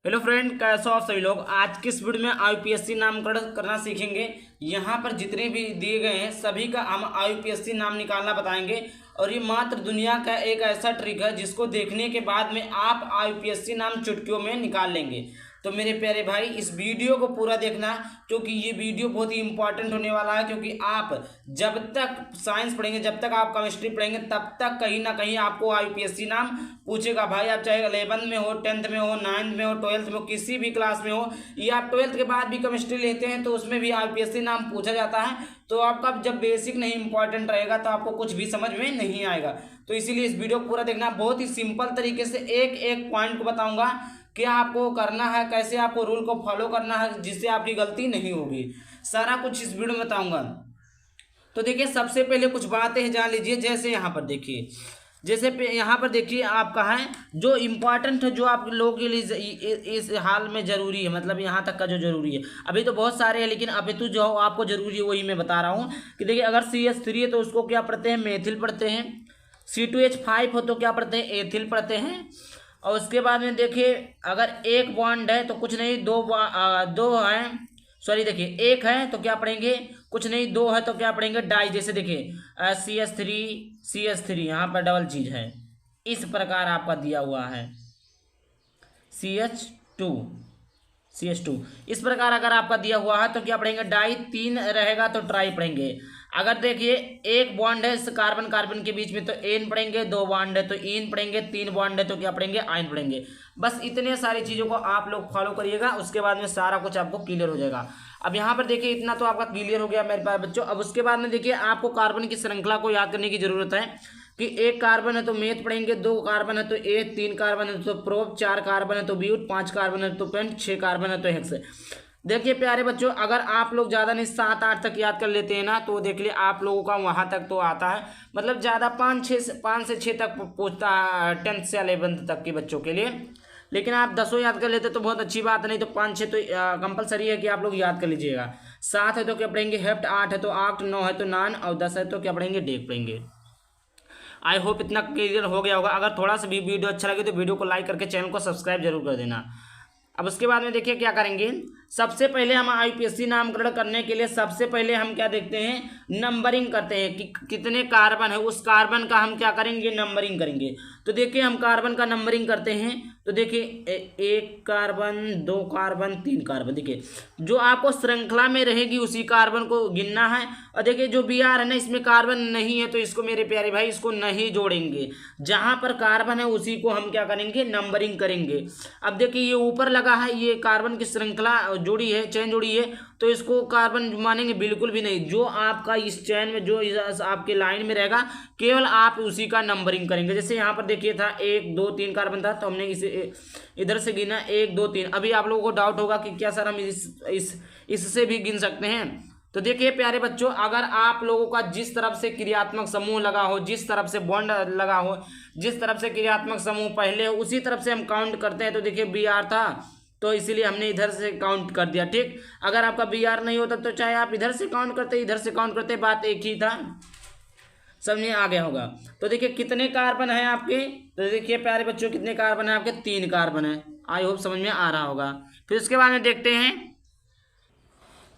Hello friend, कैसे हो आप सभी लोग। आज की इस वीडियो में आईपीएससी नामकरण करना सीखेंगे। यहाँ पर जितने भी दिए गए हैं सभी का हम आईपीएससी नाम निकालना बताएंगे। और ये मात्र दुनिया का एक ऐसा ट्रिक है जिसको देखने के बाद में आप आईपीएससी नाम चुटकियों में निकाल लेंगे। तो मेरे प्यारे भाई, इस वीडियो को पूरा देखना क्योंकि ये वीडियो बहुत ही इंपॉर्टेंट होने वाला है। क्योंकि आप जब तक साइंस पढ़ेंगे, जब तक आप केमिस्ट्री पढ़ेंगे, तब तक कहीं ना कहीं आपको आईपीएससी नाम पूछेगा। भाई आप चाहे 11th में हो, 10th में हो, 9th में हो, 12th में हो, किसी भी क्लास में हो, या आप 12th के बाद भी केमिस्ट्री लेते हैं तो उसमें भी आईपीएससी नाम पूछा जाता है। तो आपका जब बेसिक नहीं इंपॉर्टेंट रहेगा तो आपको कुछ भी समझ में नहीं आएगा। तो इसीलिए इस वीडियो को पूरा देखना। बहुत ही सिंपल तरीके से एक एक पॉइंट को बताऊंगा क्या आपको करना है, कैसे आपको रूल को फॉलो करना है जिससे आपकी गलती नहीं होगी। सारा कुछ इस वीडियो में बताऊंगा। तो देखिए, सबसे पहले कुछ बातें जान लीजिए। जैसे यहाँ पर देखिए, जैसे यहाँ पर देखिए आपका है जो इम्पोर्टेंट है, जो आप लोगों के लिए इस हाल में ज़रूरी है, मतलब यहाँ तक का जो ज़रूरी है। अभी तो बहुत सारे हैं लेकिन अभी तो जो आपको ज़रूरी है वही मैं बता रहा हूँ। कि देखिए, अगर CH3 है तो उसको क्या पढ़ते हैं, मेथिल पढ़ते हैं। C2H5 हो तो क्या पढ़ते हैं, एथिल पढ़ते हैं। और उसके बाद में देखिए, अगर एक बॉन्ड है तो कुछ नहीं, दो है, सॉरी देखिए, एक है तो क्या पढ़ेंगे, कुछ नहीं, दो है तो क्या पढ़ेंगे, डाई। जैसे देखिए CH3 यहाँ पर डबल चीज है, इस प्रकार आपका दिया हुआ है CH2 CH2। इस प्रकार अगर आपका दिया हुआ है तो क्या पढ़ेंगे, डाई। तीन रहेगा तो ट्राई पढ़ेंगे। अगर देखिए एक बॉन्ड है कार्बन कार्बन के बीच में तो एन पढ़ेंगे, दो बॉन्ड है तो इन पढ़ेंगे, तीन बॉन्ड है तो क्या पढ़ेंगे, आयन पढ़ेंगे। बस इतने सारी चीज़ों को आप लोग फॉलो करिएगा, उसके बाद में सारा कुछ आपको क्लियर हो जाएगा। अब यहाँ पर देखिए, इतना तो आपका क्लियर हो गया मेरे पास बच्चों। अब उसके बाद में देखिए, आपको कार्बन की श्रृंखला को याद करने की जरूरत है। कि एक कार्बन है तो मेथ पढ़ेंगे, दो कार्बन है तो एथ, तीन कार्बन है तो प्रोप, चार कार्बन है तो ब्यूट, पांच कार्बन है तो पेंट, छह कार्बन है तो हेक्स। देखिए प्यारे बच्चों, अगर आप लोग ज़्यादा नहीं 7-8 तक याद कर लेते हैं ना तो देख लिए आप लोगों का वहाँ तक तो आता है। मतलब ज़्यादा 5 से 6 तक पूछता है 10th से 11th तक के बच्चों के लिए। लेकिन आप 10 याद कर लेते तो बहुत अच्छी बात है, नहीं तो 5-6 तो कंपलसरी है कि आप लोग याद कर लीजिएगा। 7 है तो क्या पढ़ेंगे, हेप्ट। 8 है तो आक्ट। 9 है तो नान। और 10 है तो क्या पढ़ेंगे, डेक पढ़ेंगे। आई होप इतना क्लियर हो गया होगा। अगर थोड़ा सा भी वीडियो अच्छा लगे तो वीडियो को लाइक करके चैनल को सब्सक्राइब जरूर कर देना। अब उसके बाद में देखिए क्या करेंगे। सबसे पहले हम आईपीएससी नामकरण करने के लिए सबसे पहले हम क्या देखते हैं, नंबरिंग करते हैं कि कितने कार्बन है, उस कार्बन का हम क्या करेंगे, नंबरिंग करेंगे। तो देखिए, हम कार्बन का नंबरिंग करते हैं। तो देखिए, एक कार्बन, दो कार्बन, तीन कार्बन। देखिए, जो आपको श्रृंखला में रहेगी उसी कार्बन को गिनना है। और देखिए, जो Br है ना, इसमें कार्बन नहीं है तो इसको मेरे प्यारे भाई इसको नहीं जोड़ेंगे। जहां पर कार्बन है उसी को हम क्या करेंगे, नंबरिंग करेंगे। अब देखिए, ये ऊपर लगा है, ये कार्बन की श्रृंखला जोड़ी है, चेन जोड़ी है, तो इसको कार्बन मानेंगे बिल्कुल भी नहीं। जो आपका इस चैन में, जो आपके लाइन में रहेगा, केवल आप उसी का नंबरिंग करेंगे। जैसे यहाँ पर देखिए था 1 2 3 कार्बन था तो हमने इसे इधर से गिना 1 2 3। अभी आप लोगों को डाउट होगा कि क्या सर हम इससे भी गिन सकते हैं। तो देखिए प्यारे बच्चों, अगर आप लोगों का जिस तरफ से क्रियात्मक समूह लगा हो, जिस तरफ से बॉन्ड लगा हो, जिस तरफ से क्रियात्मक समूह पहले हो, उसी तरफ से हम काउंट करते हैं। तो देखिए Br था तो इसीलिए हमने इधर से काउंट कर दिया, ठीक। अगर आपका Br नहीं होता तो चाहे आप इधर से काउंट करते, इधर से काउंट करते, बात एक ही था। समझ में आ गया होगा। तो देखिए कितने कार्बन है आपके, तो देखिए प्यारे बच्चों कितने कार्बन है आपके, 3 कार्बन है। आई होप समझ में आ रहा होगा। फिर उसके बाद में देखते हैं,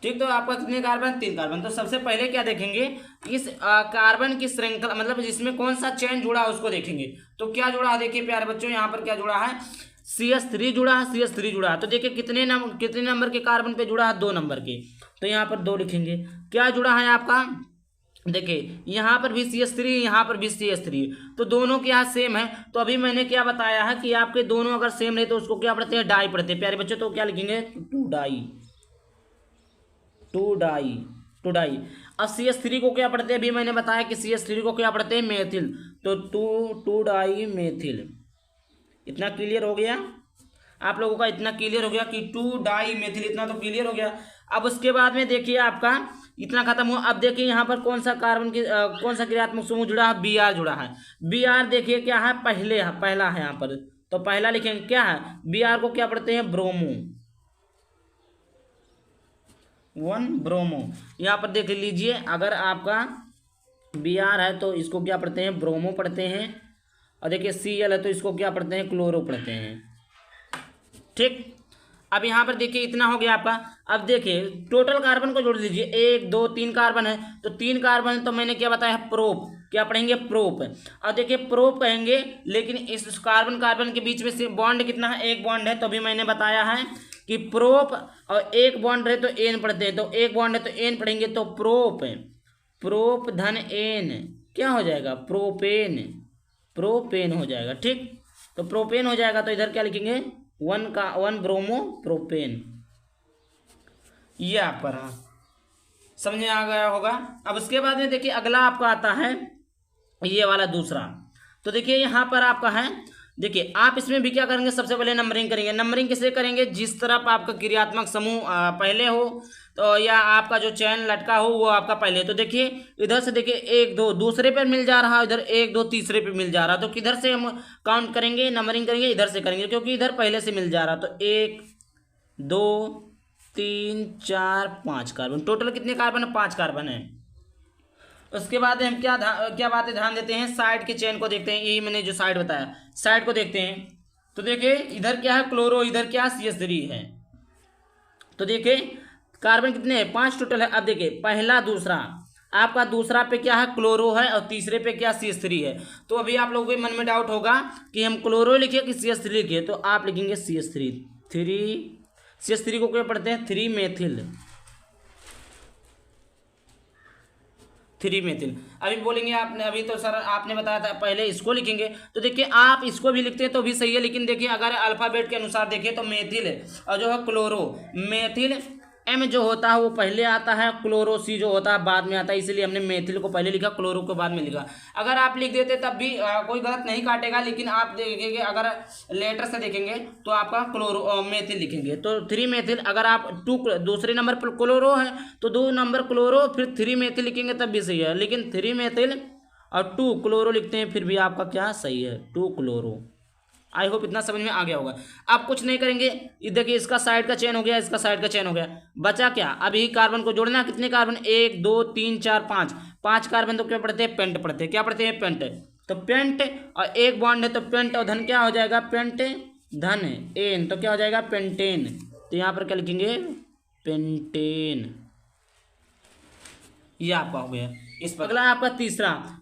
ठीक। तो आपका कितने कार्बन, 3 कार्बन। तो सबसे पहले क्या देखेंगे, इस कार्बन की श्रृंखला, मतलब जिसमें कौन सा चेन जुड़ा है उसको देखेंगे। तो क्या जुड़ा है, देखिए प्यारे बच्चों, यहाँ पर क्या जुड़ा है, CH3 जुड़ा है, CH3 जुड़ा है। तो देखिए कितने नंबर के कार्बन पे जुड़ा है, 2 नंबर के। तो यहाँ पर 2 लिखेंगे। क्या जुड़ा है आपका, देखिए यहाँ पर भी CH3, यहाँ पर भी CH3, तो दोनों के यहाँ सेम है। तो अभी मैंने क्या बताया है कि आपके दोनों अगर सेम रहे तो उसको क्या पढ़ते हैं, डाई पढ़ते हैं प्यारे बच्चों। तो क्या लिखेंगे, टू डाई। अब CH3 को क्या पढ़ते हैं, अभी मैंने बताया कि CH3 को क्या पढ़ते हैं, मेथिल। तो टू डाई मेथिल। इतना क्लियर हो गया आप लोगों का, इतना क्लियर हो गया कि 2 डाई मेथिल, इतना तो क्लियर हो गया। अब उसके बाद में देखिए आपका इतना खत्म हुआ। अब देखिए यहाँ पर कौन सा कार्बन की कौन सा क्रियात्मक समूह जुड़ा है, Br जुड़ा है। Br देखिए क्या है, पहला है यहाँ पर। तो पहला लिखेंगे, क्या है, Br को क्या पढ़ते हैं, ब्रोमो, 1 ब्रोमो। यहाँ पर देख लीजिए, अगर आपका Br है तो इसको क्या पढ़ते हैं, ब्रोमो पढ़ते हैं। और देखिए Cl है तो इसको क्या पढ़ते हैं, क्लोरो पढ़ते हैं। ठीक। अब यहाँ पर देखिए इतना हो गया आपका। अब देखिए टोटल कार्बन को जोड़ लीजिए, 1 2 3 कार्बन है, तो 3 कार्बन, तो मैंने क्या बताया, प्रोप। क्या पढ़ेंगे, प्रोप। अब देखिए प्रोप कहेंगे, लेकिन इस कार्बन कार्बन के बीच में से बॉन्ड कितना है, एक बॉन्ड है, तो भी मैंने बताया है कि प्रोप, और एक बॉन्ड रहे तो एन पढ़ते हैं, तो एक बॉन्ड है तो एन पढ़ेंगे, तो प्रोप, प्रोप धन एन क्या हो जाएगा, प्रोपेन, प्रोपेन हो जाएगा। ठीक, तो प्रोपेन हो जाएगा, तो इधर क्या लिखेंगे, 1 ब्रोमो प्रोपेन। ये आपका रहा, समझ में आ गया होगा। अब उसके बाद में देखिए अगला आपका आता है ये वाला दूसरा। तो देखिए यहाँ पर आपका है, देखिए आप इसमें भी क्या करेंगे, सबसे पहले नंबरिंग करेंगे। नंबरिंग किसे करेंगे, जिस तरफ आपका क्रियात्मक समूह पहले हो, तो या आपका जो चैन लटका हो वो आपका पहले। तो देखिए इधर से देखिए 1 2 दूसरे पे मिल जा रहा है, इधर 1 2 तीसरे पे मिल जा रहा, तो किधर से हम काउंट करेंगे, नंबरिंग करेंगे, इधर से करेंगे, क्योंकि इधर पहले से मिल जा रहा। तो 1 2 3 4 5 कार्बन, टोटल कितने कार्बन है, 5 कार्बन है। उसके बाद हम क्या बातें ध्यान देते हैं, साइड के चेन को देखते हैं, यही मैंने जो साइड बताया, साइड को देखते हैं। तो देखिए इधर क्या है, क्लोरो, इधर क्या CH3 है। तो देखिए कार्बन कितने हैं, 5 टोटल है। अब देखिए पहला दूसरा, आपका दूसरा पे क्या है, क्लोरो है, और तीसरे पे क्या, CH3 है। तो अभी आप लोगों के मन में डाउट होगा कि हम क्लोरो लिखे कि CH3 लिखे, तो आप लिखेंगे CH3 को क्या पढ़ते हैं, 3 मेथिल। अभी बोलेंगे आपने, अभी तो सर आपने बताया था पहले इसको लिखेंगे, तो देखिए आप इसको भी लिखते हैं तो भी सही है, लेकिन देखिए अगर अल्फाबेट के अनुसार देखिए तो मेथिल है, और जो है क्लोरो, मेथिल M जो होता है वो पहले आता है, क्लोरो C जो होता है बाद में आता है, इसलिए हमने मेथिल को पहले लिखा, क्लोरो को बाद में लिखा। अगर आप लिख देते तब भी कोई गलत नहीं काटेगा, लेकिन आप देखेंगे अगर लेटर से देखेंगे तो आपका क्लोरो मेथिल लिखेंगे, तो 3 मेथिल। अगर आप 2 दूसरे नंबर पर क्लोरो है तो 2 नंबर क्लोरो फिर 3 मेथिल लिखेंगे तब भी सही है, लेकिन 3 मेथिल और 2 क्लोरो लिखते हैं फिर भी आपका क्या सही है, 2 क्लोरो। आई होप इतना समझ में आ गया होगा। अब कुछ नहीं करेंगे, देखिए इसका साइड का चेन हो गया, इसका साइड का चेन हो गया, बचा क्या, अभी कार्बन को जोड़ना। कितने कार्बन, 1 2 3 4 5 कार्बन, तो क्या पढ़ते हैं, पेंट पढ़ते हैं। क्या पढ़ते हैं, पेंट। तो पेंट, और एक बॉन्ड है तो पेंट और धन क्या हो जाएगा, पेंट धन एन, तो क्या हो जाएगा, पेंटेन। तो यहाँ पर क्या लिखेंगे, पेंटेन। ये आपका हो गया। इस पर अगला आपका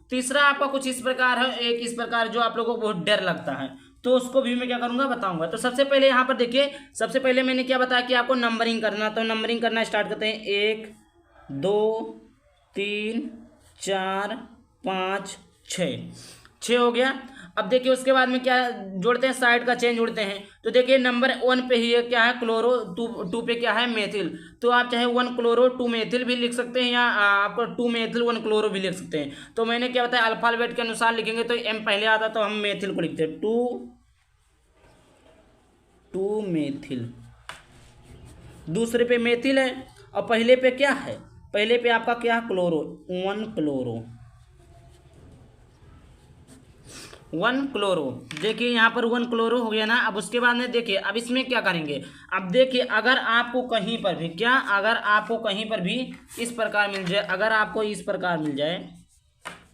तीसरा आपका कुछ इस प्रकार है, एक इस प्रकार जो आप लोगों को बहुत डर लगता है, तो उसको भी मैं क्या करूंगा, बताऊंगा। तो सबसे पहले यहाँ पर देखिए, सबसे पहले मैंने क्या बताया कि आपको नंबरिंग करना, तो नंबरिंग करना स्टार्ट करते हैं। 1 2 3 4 5 6 हो गया। अब देखिए उसके बाद में क्या जोड़ते हैं, साइड का चेन जोड़ते हैं। तो देखिए नंबर 1 पे ही क्या है, क्लोरो, 2 पे क्या है, मेथिल। तो आप चाहे 1 क्लोरो 2 मेथिल भी लिख सकते हैं, या आप 2 मेथिल 1 क्लोरो भी लिख सकते हैं। तो मैंने क्या बताया, अल्फाबेट के अनुसार लिखेंगे तो M पहले आता तो हम मेथिल को लिखते हैं, 2 मेथिल। दूसरे पे मेथिल है और पहले पे क्या है, पहले पे आपका क्या है, क्लोरो, 1 क्लोरो। देखिए यहाँ पर 1 क्लोरो हो गया ना। अब उसके बाद में देखिए अब इसमें क्या करेंगे। अब देखिए अगर आपको कहीं पर भी क्या, अगर आपको कहीं पर भी इस प्रकार मिल जाए, अगर आपको इस प्रकार मिल जाए,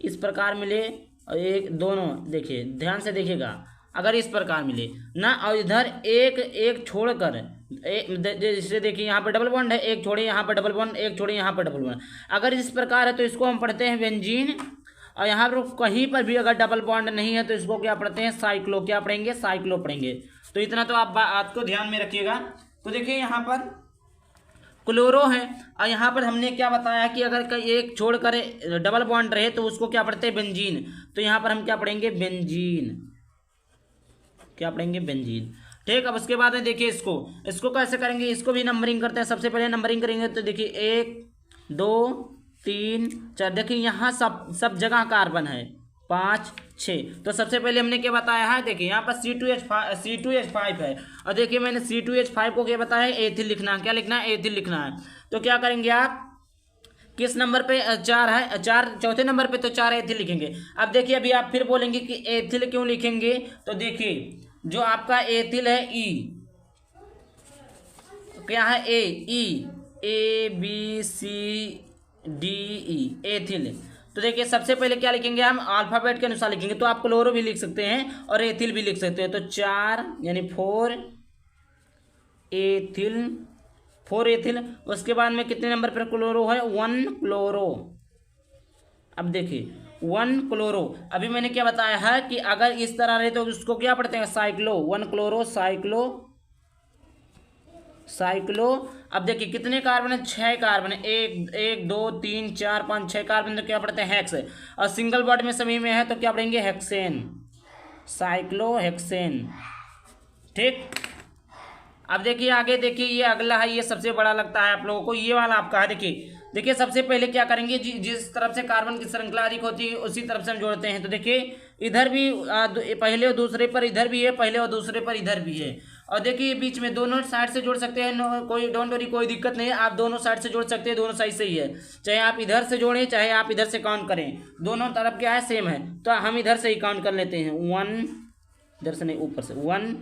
इस प्रकार मिले, और एक दोनों देखिए ध्यान से देखिएगा, अगर इस प्रकार मिले ना, और इधर एक छोड़कर जैसे देखिए यहाँ पर डबल बॉन्ड है, एक छोड़े यहाँ पर डबल बॉन्ड, एक छोड़े यहाँ पर डबल बॉन्ड, अगर इस प्रकार है तो इसको हम पढ़ते हैं बेंजीन। और यहाँ पर कहीं पर भी अगर डबल बॉन्ड नहीं है तो इसको क्या पढ़ते हैं, साइक्लो। क्या पढ़ेंगे, साइक्लो पढ़ेंगे। तो इतना तो आप बात को ध्यान में रखिएगा। तो देखिए यहाँ पर क्लोरो है, और यहाँ पर हमने क्या बताया कि अगर एक छोड़ कर डबल बॉन्ड रहे तो उसको क्या पढ़ते हैं, बेंजीन। तो यहाँ पर हम क्या पढ़ेंगे, बेंजीन। क्या पढ़ेंगे, बेंजीन। ठीक। अब उसके बाद में देखिए इसको कैसे करेंगे, इसको भी नंबरिंग करते हैं। सबसे पहले नंबरिंग करेंगे तो देखिए 1 2 3 4, देखिए यहाँ सब जगह कार्बन है, 5 6। तो सबसे पहले हमने क्या बताया है, देखिए यहाँ पर C2H5 है, और देखिए मैंने C2H5 को क्या बताया है, एथिल लिखना है। क्या लिखना है, एथिल लिखना है। तो क्या करेंगे आप, किस नंबर पे 4 है, 4 चौथे नंबर पे, तो 4 एथिल लिखेंगे। अब देखिए अभी आप फिर बोलेंगे कि एथिल क्यों लिखेंगे, तो देखिए जो आपका एथिल है ई, क्या है, ABCDE, एथिल। तो देखिए सबसे पहले क्या लिखेंगे, हम अल्फाबेट के अनुसार लिखेंगे। तो आप क्लोरो भी लिख सकते हैं और एथिल भी लिख सकते हैं। तो 4 यानी 4 एथिल, 4 एथिल। उसके बाद में कितने नंबर पर क्लोरो है, 1 क्लोरो। अब देखिए 1 क्लोरो, अभी मैंने क्या बताया है कि अगर इस तरह रहे तो उसको क्या पढ़ते हैं, साइक्लो, 1 क्लोरो साइक्लो, साइक्लो। अब देखिए कितने कार्बन है, 6 कार्बन है, 1 2 3 4 5 6 कार्बन, तो क्या पढ़ते हैं, हेक्स। और सिंगल बॉन्ड में सभी में है तो क्या पढ़ेंगे, हेक्सेन, साइक्लो हेक्सेन। ठीक, अब देखिए आगे देखिए, ये अगला है, ये सबसे बड़ा लगता है आप लोगों को, ये वाला आपका है। देखिए देखिए सबसे पहले क्या करेंगे, जिस तरफ से कार्बन की श्रृंखला अधिक होती है उसी तरफ से हम जोड़ते हैं। तो देखिए इधर भी पहले और दूसरे पर इधर भी है, पहले और दूसरे पर इधर भी है। और देखिए बीच में दोनों साइड से जोड़ सकते हैं, कोई डोंट वरी, कोई दिक्कत नहीं है, आप दोनों साइड से जोड़ सकते हैं, दोनों साइड से ही है, चाहे आप इधर से जोड़ें चाहे आप इधर से काउंट करें, दोनों तरफ क्या है, सेम है। तो हम इधर से ही काउंट कर लेते हैं, 1, इधर से नहीं ऊपर से, 1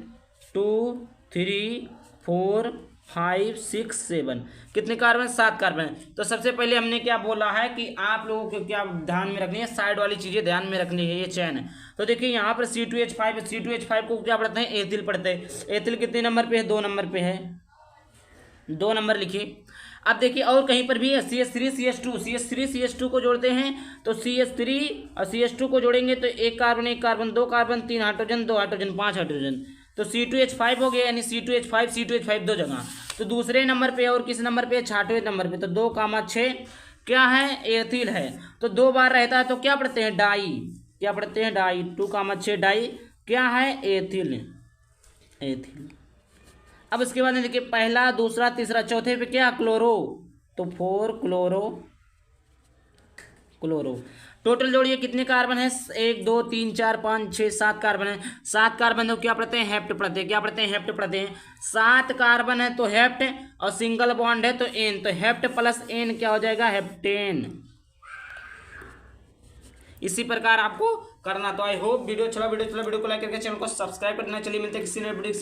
2 3 4 5 6 7, कितने कार्बन, 7 कार्बन। तो सबसे पहले हमने क्या बोला है कि आप लोगों को क्या ध्यान में रखनी है, साइड वाली चीज़ें ध्यान में रखनी है, ये चैन है। तो देखिए यहाँ पर C2H5, C2H5 को क्या पढ़ते हैं, एथिल पढ़ते हैं। एथिल कितने नंबर पे है, 2 नंबर पे है, 2 नंबर लिखिए। अब देखिए और कहीं पर भी है, CH3 CH2, CH3 CH2 को जोड़ते हैं तो CH3 और CH2 को जोड़ेंगे तो 1 carbon 2 carbon 3 hydrogen 2 hydrogen 5 hydrogen, तो C2H5 हो गया, यानी C2H5 दो जगह। तो दूसरे नंबर पे और किस नंबर पे, 6वें नंबर पे, तो 2,6 क्या है, एथिल है। तो 2 बार रहता है तो क्या पढ़ते हैं, डाई, क्या पढ़ते हैं, डाई, 2,6 डाई क्या है, एथिल, एथिल। अब इसके बाद देखिए पहला दूसरा तीसरा चौथे पे क्या, क्लोरो, तो 4 क्लोरो, क्लोरो। टोटल जोड़िए कितने कार्बन है, 1 2 3 4 5 6 7 कार्बन है। 7 कार्बन तो क्या पढ़ते हैं, हेप्ट पढ़ते हैं, क्या पढ़ते हैं, हेप्ट पढ़ते हैं। 7 कार्बन है तो हेप्ट, और सिंगल बॉन्ड है तो एन, तो हेप्ट प्लस एन क्या हो जाएगा, हेप्टेन। इसी प्रकार आपको करना। तो आई होप वीडियो चला, वीडियो को लाइक करके चैनल को सब्सक्राइब करना। चलिए मिलते हैं किसी नए वीडियो।